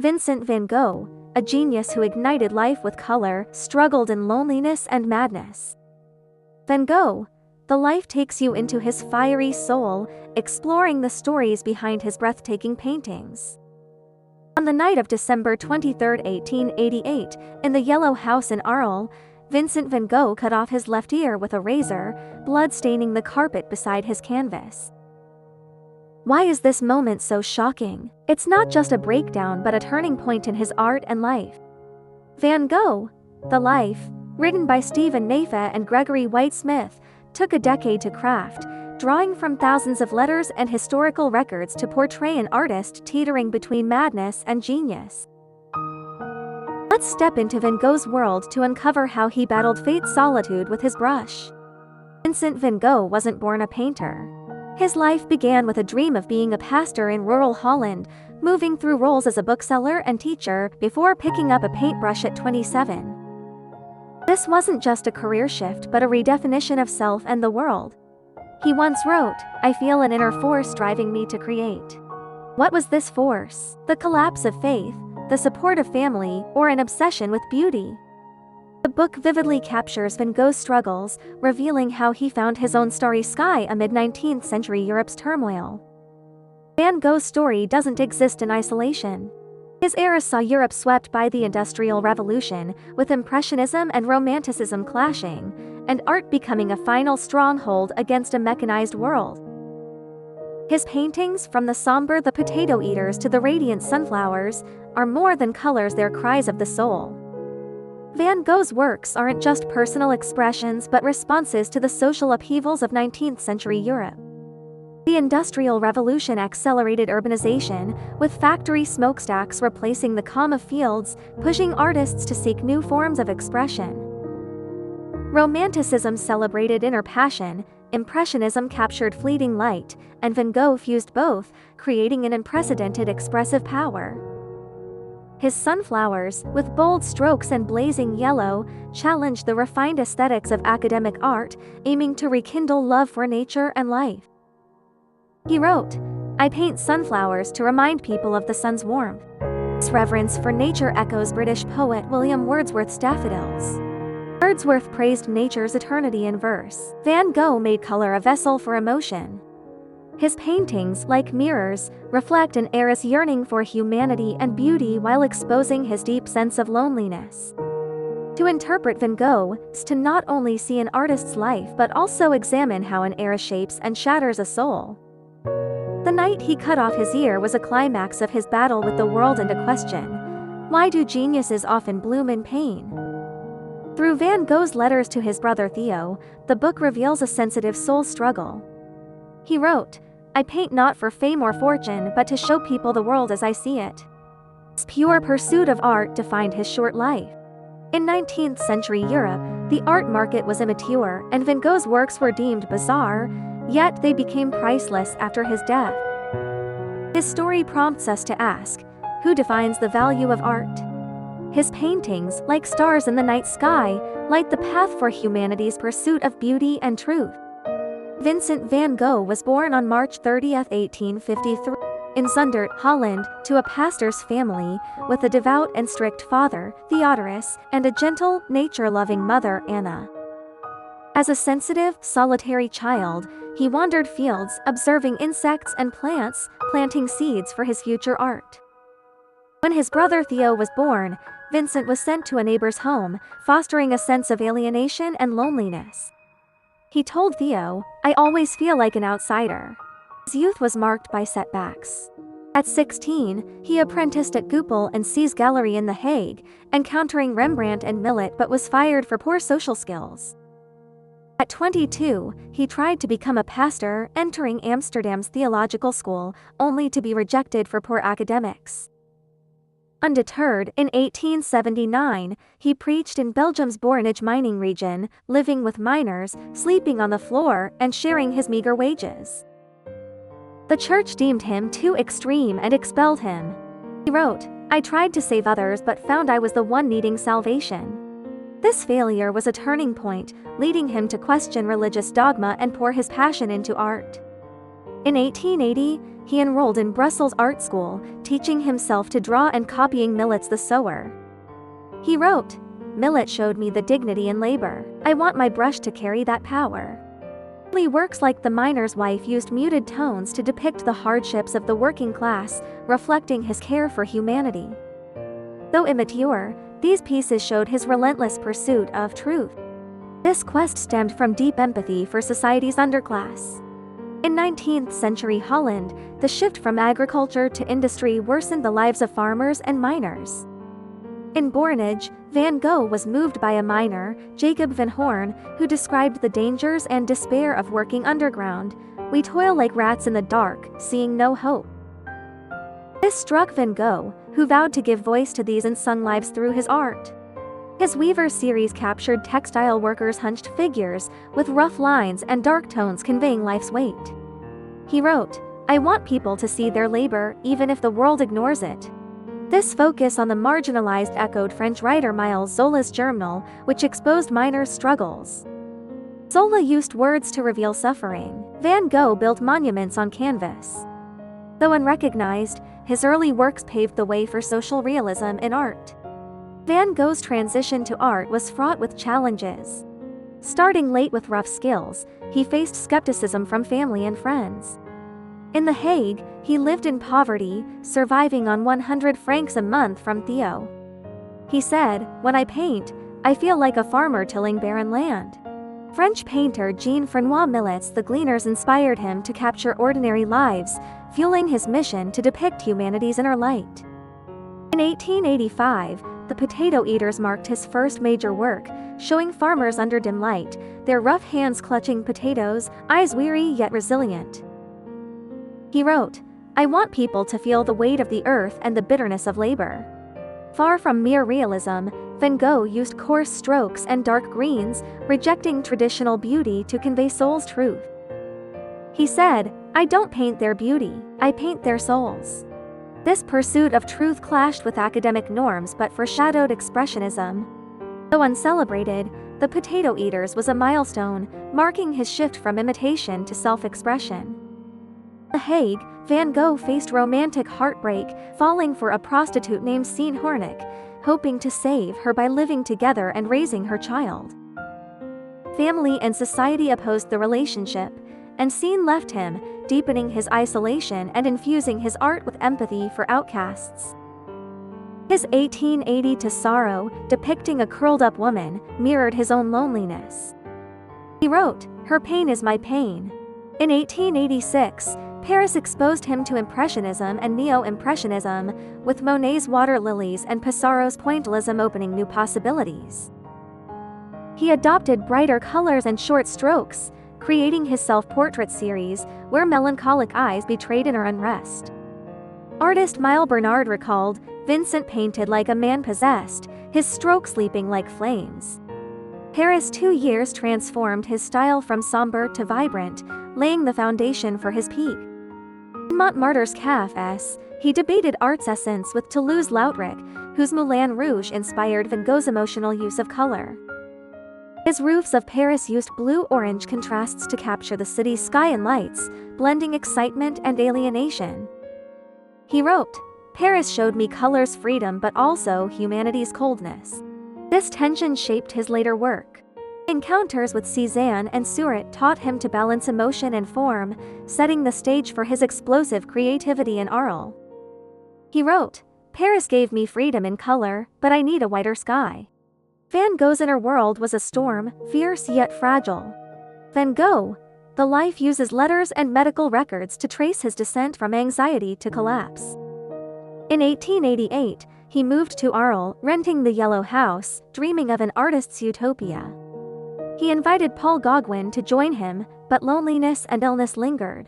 Vincent van Gogh, a genius who ignited life with color, struggled in loneliness and madness. Van Gogh, the life takes you into his fiery soul, exploring the stories behind his breathtaking paintings. On the night of December 23, 1888, in the Yellow House in Arles, Vincent van Gogh cut off his left ear with a razor, blood staining the carpet beside his canvas. Why is this moment so shocking? It's not just a breakdown but a turning point in his art and life. Van Gogh, The Life, written by Stephen Naifeh and Gregory White-Smith, took a decade to craft, drawing from thousands of letters and historical records to portray an artist teetering between madness and genius. Let's step into Van Gogh's world to uncover how he battled fate's solitude with his brush. Vincent van Gogh wasn't born a painter. His life began with a dream of being a pastor in rural Holland, moving through roles as a bookseller and teacher before picking up a paintbrush at 27. This wasn't just a career shift but a redefinition of self and the world. He once wrote, "I feel an inner force driving me to create." What was this force? The collapse of faith, the support of family, or an obsession with beauty? The book vividly captures Van Gogh's struggles, revealing how he found his own starry sky amid 19th century Europe's turmoil. Van Gogh's story doesn't exist in isolation. His era saw Europe swept by the Industrial Revolution, with Impressionism and Romanticism clashing, and art becoming a final stronghold against a mechanized world. His paintings, from the somber The Potato Eaters to the radiant sunflowers, are more than colors, they're cries of the soul. Van Gogh's works aren't just personal expressions but responses to the social upheavals of 19th century Europe. The Industrial Revolution accelerated urbanization, with factory smokestacks replacing the calm of fields, pushing artists to seek new forms of expression. Romanticism celebrated inner passion, Impressionism captured fleeting light, and Van Gogh fused both, creating an unprecedented expressive power. His sunflowers, with bold strokes and blazing yellow, challenged the refined aesthetics of academic art, aiming to rekindle love for nature and life. He wrote, "I paint sunflowers to remind people of the sun's warmth." This reverence for nature echoes British poet William Wordsworth's daffodils. Wordsworth praised nature's eternity in verse. Van Gogh made color a vessel for emotion. His paintings, like mirrors, reflect an era's yearning for humanity and beauty while exposing his deep sense of loneliness. To interpret Van Gogh is to not only see an artist's life but also examine how an era shapes and shatters a soul. The night he cut off his ear was a climax of his battle with the world and a question: why do geniuses often bloom in pain? Through Van Gogh's letters to his brother Theo, the book reveals a sensitive soul struggle. He wrote, "I paint not for fame or fortune but to show people the world as I see it." This pure pursuit of art defined his short life. In 19th century Europe, the art market was immature and Van Gogh's works were deemed bizarre, yet they became priceless after his death. His story prompts us to ask, who defines the value of art? His paintings, like stars in the night sky, light the path for humanity's pursuit of beauty and truth. Vincent van Gogh was born on March 30, 1853, in Zundert, Holland, to a pastor's family, with a devout and strict father, Theodorus, and a gentle, nature-loving mother, Anna. As a sensitive, solitary child, he wandered fields, observing insects and plants, planting seeds for his future art. When his brother Theo was born, Vincent was sent to a neighbor's home, fostering a sense of alienation and loneliness. He told Theo, "I always feel like an outsider." His youth was marked by setbacks. At 16, he apprenticed at Goupil and C's Gallery in The Hague, encountering Rembrandt and Millet but was fired for poor social skills. At 22, he tried to become a pastor, entering Amsterdam's theological school, only to be rejected for poor academics. Undeterred, in 1879, he preached in Belgium's Bornage mining region, living with miners, sleeping on the floor, and sharing his meager wages. The church deemed him too extreme and expelled him. He wrote, "I tried to save others but found I was the one needing salvation." This failure was a turning point, leading him to question religious dogma and pour his passion into art. In 1880, he enrolled in Brussels art school, teaching himself to draw and copying Millet's The Sower. He wrote, "Millet showed me the dignity in labor. I want my brush to carry that power." Early works like The Miner's Wife used muted tones to depict the hardships of the working class, reflecting his care for humanity. Though immature, these pieces showed his relentless pursuit of truth. This quest stemmed from deep empathy for society's underclass. In 19th century Holland, the shift from agriculture to industry worsened the lives of farmers and miners. In Bornage, Van Gogh was moved by a miner, Jacob van Hoorn, who described the dangers and despair of working underground. "We toil like rats in the dark, seeing no hope." This struck Van Gogh, who vowed to give voice to these unsung lives through his art. His Weaver series captured textile workers' hunched figures, with rough lines and dark tones conveying life's weight. He wrote, "I want people to see their labor, even if the world ignores it." This focus on the marginalized echoed French writer Miles Zola's journal, which exposed miners' struggles. Zola used words to reveal suffering. Van Gogh built monuments on canvas. Though unrecognized, his early works paved the way for social realism in art. Van Gogh's transition to art was fraught with challenges. Starting late with rough skills, he faced skepticism from family and friends. In The Hague, he lived in poverty, surviving on 100 francs a month from Theo. He said, "When I paint, I feel like a farmer tilling barren land." French painter Jean-François Millet's The Gleaners inspired him to capture ordinary lives, fueling his mission to depict humanity's inner light. In 1885, The Potato Eaters marked his first major work, showing farmers under dim light, their rough hands clutching potatoes, eyes weary yet resilient. He wrote, "I want people to feel the weight of the earth and the bitterness of labor." Far from mere realism, Van Gogh used coarse strokes and dark greens, rejecting traditional beauty to convey soul's truth. He said, "I don't paint their beauty, I paint their souls." This pursuit of truth clashed with academic norms but foreshadowed Expressionism. Though uncelebrated, The Potato Eaters was a milestone, marking his shift from imitation to self-expression. In The Hague, Van Gogh faced romantic heartbreak, falling for a prostitute named Sien Hornik, hoping to save her by living together and raising her child. Family and society opposed the relationship, and Sien left him, deepening his isolation and infusing his art with empathy for outcasts. His 1880 To Sorrow, depicting a curled-up woman, mirrored his own loneliness. He wrote, "Her pain is my pain." In 1886, Paris exposed him to Impressionism and Neo-Impressionism, with Monet's water lilies and Pissarro's pointillism opening new possibilities. He adopted brighter colors and short strokes, creating his self-portrait series, where melancholic eyes betrayed inner unrest. Artist Mile Bernard recalled, "Vincent painted like a man possessed, his strokes leaping like flames." Paris' 2 years transformed his style from somber to vibrant, laying the foundation for his peak. In Montmartre's Cafés, he debated art's essence with Toulouse-Lautrec, whose Moulin Rouge inspired Van Gogh's emotional use of color. His roofs of Paris used blue-orange contrasts to capture the city's sky and lights, blending excitement and alienation. He wrote, "Paris showed me color's freedom but also humanity's coldness." This tension shaped his later work. Encounters with Cézanne and Seurat taught him to balance emotion and form, setting the stage for his explosive creativity in Arles. He wrote, "Paris gave me freedom in color, but I need a whiter sky." Van Gogh's inner world was a storm, fierce yet fragile. Van Gogh, The Life uses letters and medical records to trace his descent from anxiety to collapse. In 1888, he moved to Arles, renting the Yellow House, dreaming of an artist's utopia. He invited Paul Gauguin to join him, but loneliness and illness lingered.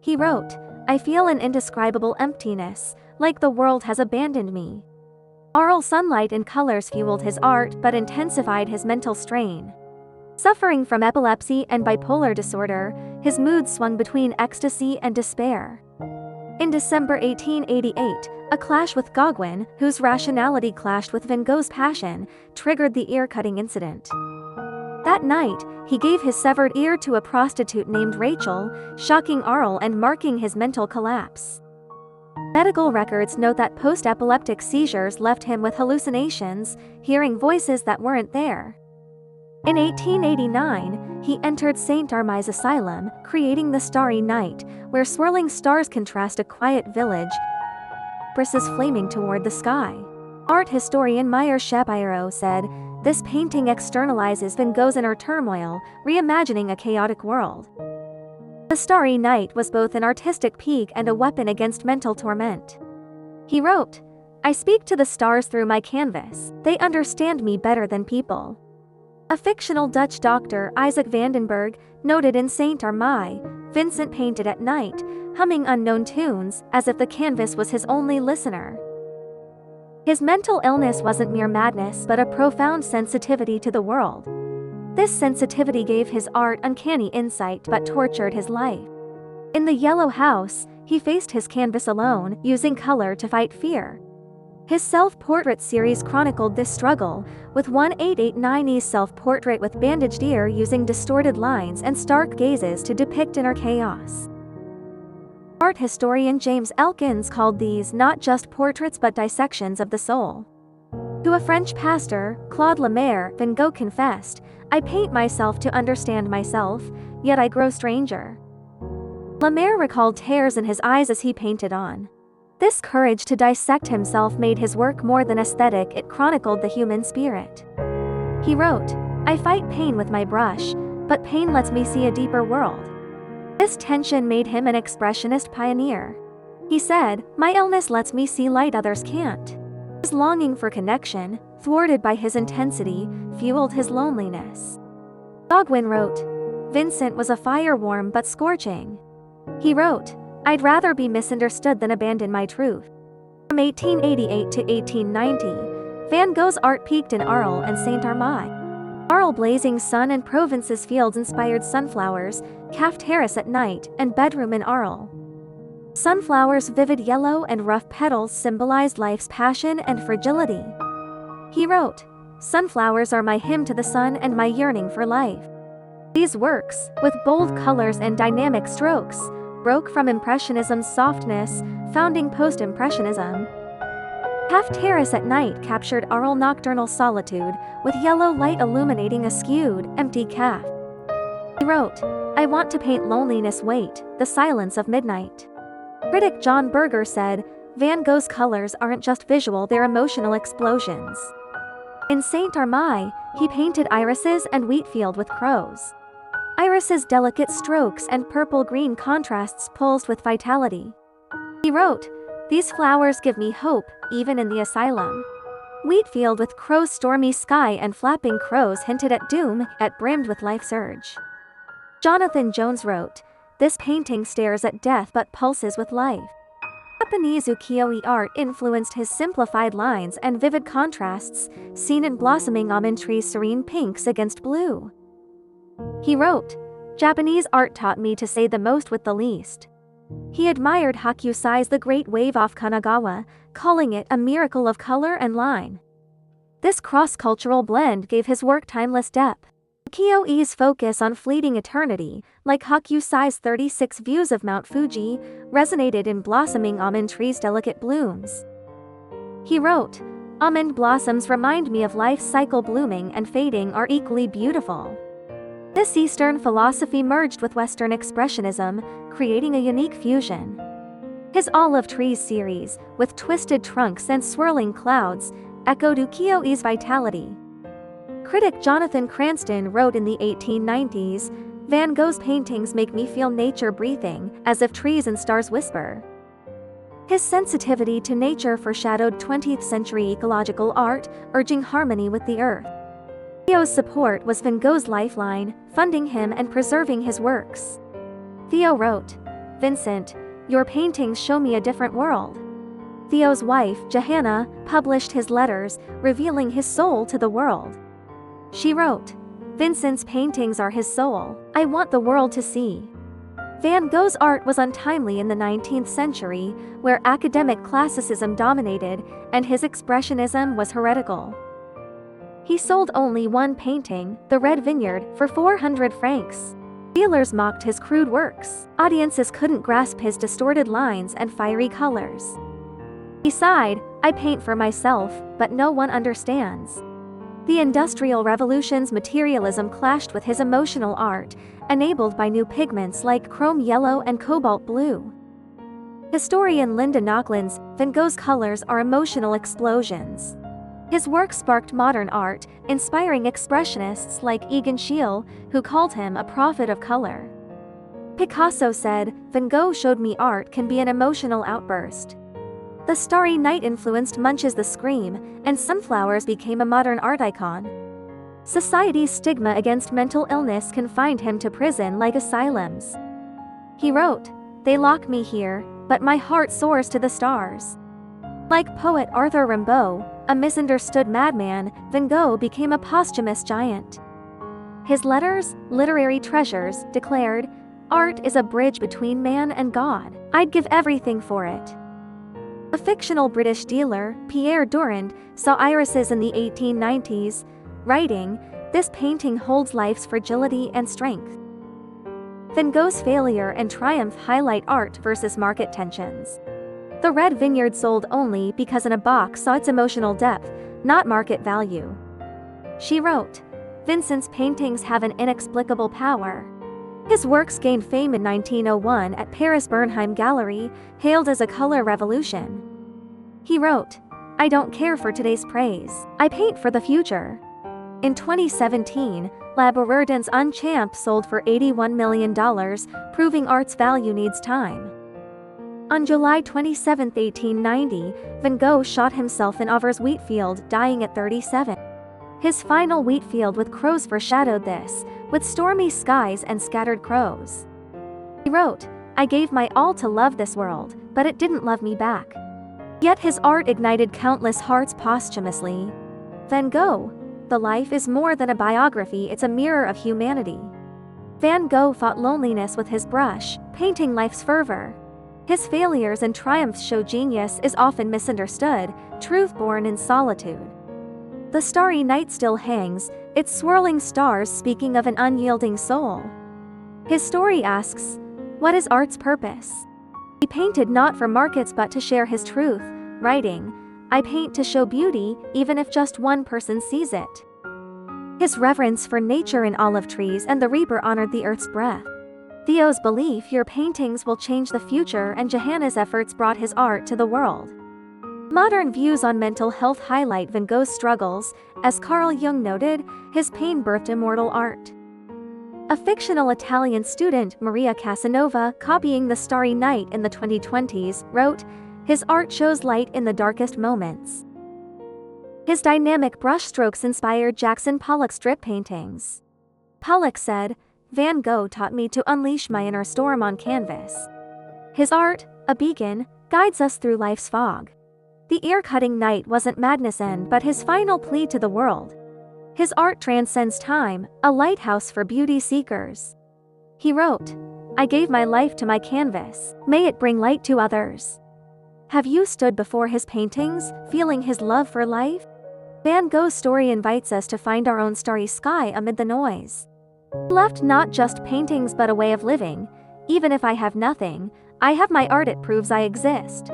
He wrote, "I feel an indescribable emptiness, like the world has abandoned me." Arles sunlight and colors fueled his art but intensified his mental strain. Suffering from epilepsy and bipolar disorder, his mood swung between ecstasy and despair. In December 1888, a clash with Gauguin, whose rationality clashed with Van Gogh's passion, triggered the ear-cutting incident. That night, he gave his severed ear to a prostitute named Rachel, shocking Arl and marking his mental collapse. Medical records note that post-epileptic seizures left him with hallucinations, hearing voices that weren't there. In 1889, he entered St. Army's Asylum, creating the Starry Night, where swirling stars contrast a quiet village, brisses flaming toward the sky. Art historian Meyer Shapiro said, "This painting externalizes Van Gogh's inner turmoil, reimagining a chaotic world." The Starry Night was both an artistic peak and a weapon against mental torment. He wrote, "I speak to the stars through my canvas, they understand me better than people." A fictional Dutch doctor, Isaac Vandenberg, noted in St. Armay, Vincent painted at night, humming unknown tunes, as if the canvas was his only listener. His mental illness wasn't mere madness but a profound sensitivity to the world. This sensitivity gave his art uncanny insight but tortured his life. In The Yellow House, he faced his canvas alone, using color to fight fear. His self-portrait series chronicled this struggle, with 1889's self-portrait with bandaged ear using distorted lines and stark gazes to depict inner chaos. Art historian James Elkins called these not just portraits but dissections of the soul. To a French pastor, Claude Lemaire, Van Gogh confessed, "I paint myself to understand myself, yet I grow stranger." Lemaire recalled tears in his eyes as he painted on. This courage to dissect himself made his work more than aesthetic, it chronicled the human spirit. He wrote, "I fight pain with my brush, but pain lets me see a deeper world." This tension made him an expressionist pioneer. He said, "My illness lets me see light others can't." His longing for connection, thwarted by his intensity, fueled his loneliness. Godwin wrote, "Vincent was a fire warm but scorching." He wrote, "I'd rather be misunderstood than abandon my truth." From 1888 to 1890, Van Gogh's art peaked in Arles and St. Armay. Arles' blazing sun and Provence's fields inspired sunflowers, Caft Terrace at night, and bedroom in Arles. Sunflowers' vivid yellow and rough petals symbolized life's passion and fragility. He wrote, "Sunflowers are my hymn to the sun and my yearning for life." These works, with bold colors and dynamic strokes, broke from Impressionism's softness, founding post-Impressionism. Caft Terrace at night captured Arles' nocturnal solitude, with yellow light illuminating a skewed, empty caf. He wrote, "I want to paint loneliness wait, the silence of midnight." Critic John Berger said, "Van Gogh's colors aren't just visual, they're emotional explosions." In St. Armay, he painted irises and wheatfield with crows. Iris's delicate strokes and purple-green contrasts pulsed with vitality. He wrote, "These flowers give me hope, even in the asylum." Wheatfield with crow's stormy sky and flapping crows hinted at doom, yet brimmed with life's urge. Jonathan Jones wrote, "This painting stares at death but pulses with life." Japanese ukiyo-e art influenced his simplified lines and vivid contrasts, seen in blossoming almond trees' serene pinks against blue. He wrote, "Japanese art taught me to say the most with the least." He admired Hokusai's The Great Wave off Kanagawa, calling it a miracle of color and line. This cross-cultural blend gave his work timeless depth. Ukiyo-e's focus on fleeting eternity, like Hokusai's 36 views of Mount Fuji, resonated in blossoming almond trees' delicate blooms. He wrote, "Almond blossoms remind me of life's cycle, blooming and fading are equally beautiful." This Eastern philosophy merged with Western Expressionism, creating a unique fusion. His Olive Trees series, with twisted trunks and swirling clouds, echoed ukiyo-e's vitality. Critic Jonathan Cranston wrote in the 1890s, "Van Gogh's paintings make me feel nature breathing, as if trees and stars whisper." His sensitivity to nature foreshadowed 20th century ecological art, urging harmony with the earth. Theo's support was Van Gogh's lifeline, funding him and preserving his works. Theo wrote, "Vincent, your paintings show me a different world." Theo's wife, Johanna, published his letters, revealing his soul to the world. She wrote, "Vincent's paintings are his soul, I want the world to see." Van Gogh's art was untimely in the 19th century, where academic classicism dominated, and his expressionism was heretical. He sold only one painting, The Red Vineyard, for 400 francs. Dealers mocked his crude works. Audiences couldn't grasp his distorted lines and fiery colors. He sighed, "I paint for myself, but no one understands." The Industrial Revolution's materialism clashed with his emotional art, enabled by new pigments like chrome yellow and cobalt blue. Historian Linda Nochlins, Van Gogh's colors are emotional explosions. His work sparked modern art, inspiring expressionists like Egon Schiele, who called him a prophet of color. Picasso said, "Van Gogh showed me art can be an emotional outburst." The Starry Night influenced Munch's The Scream, and sunflowers became a modern art icon. Society's stigma against mental illness confined him to prison like asylums. He wrote, "They lock me here, but my heart soars to the stars." Like poet Arthur Rimbaud, a misunderstood madman, Van Gogh became a posthumous giant. His letters, literary treasures, declared, "Art is a bridge between man and God. I'd give everything for it." A fictional British dealer, Pierre Durand, saw irises in the 1890s, writing, "This painting holds life's fragility and strength." Van Gogh's failure and triumph highlight art versus market tensions. The Red Vineyard sold only because in a box saw its emotional depth, not market value. She wrote, "Vincent's paintings have an inexplicable power." His works gained fame in 1901 at Paris Bernheim Gallery, hailed as a color revolution. He wrote, "I don't care for today's praise, I paint for the future." In 2017, La Bourdon's Unchamp sold for $81 million, proving art's value needs time. On July 27, 1890, Van Gogh shot himself in Auvers wheatfield, dying at 37. His final wheatfield with crows foreshadowed this, with stormy skies and scattered crows. He wrote, "I gave my all to love this world, but it didn't love me back." Yet his art ignited countless hearts posthumously. Van Gogh, the life is more than a biography, it's a mirror of humanity. Van Gogh fought loneliness with his brush, painting life's fervor. His failures and triumphs show genius is often misunderstood, truth born in solitude. The starry night still hangs, its swirling stars speaking of an unyielding soul. His story asks, what is art's purpose? He painted not for markets but to share his truth, writing, "I paint to show beauty, even if just one person sees it." His reverence for nature in olive trees and the reaper honored the earth's breath. Theo's belief your paintings will change the future and Johanna's efforts brought his art to the world. Modern views on mental health highlight Van Gogh's struggles. As Carl Jung noted, his pain birthed immortal art. A fictional Italian student, Maria Casanova, copying The Starry Night in the 2020s, wrote, "His art shows light in the darkest moments." His dynamic brushstrokes inspired Jackson Pollock's strip paintings. Pollock said, "Van Gogh taught me to unleash my inner storm on canvas." His art, a beacon, guides us through life's fog. The ear-cutting night wasn't madness end but his final plea to the world. His art transcends time, a lighthouse for beauty seekers. He wrote, "I gave my life to my canvas, may it bring light to others." Have you stood before his paintings, feeling his love for life? Van Gogh's story invites us to find our own starry sky amid the noise. He left not just paintings but a way of living. Even if I have nothing, I have my art, it proves I exist.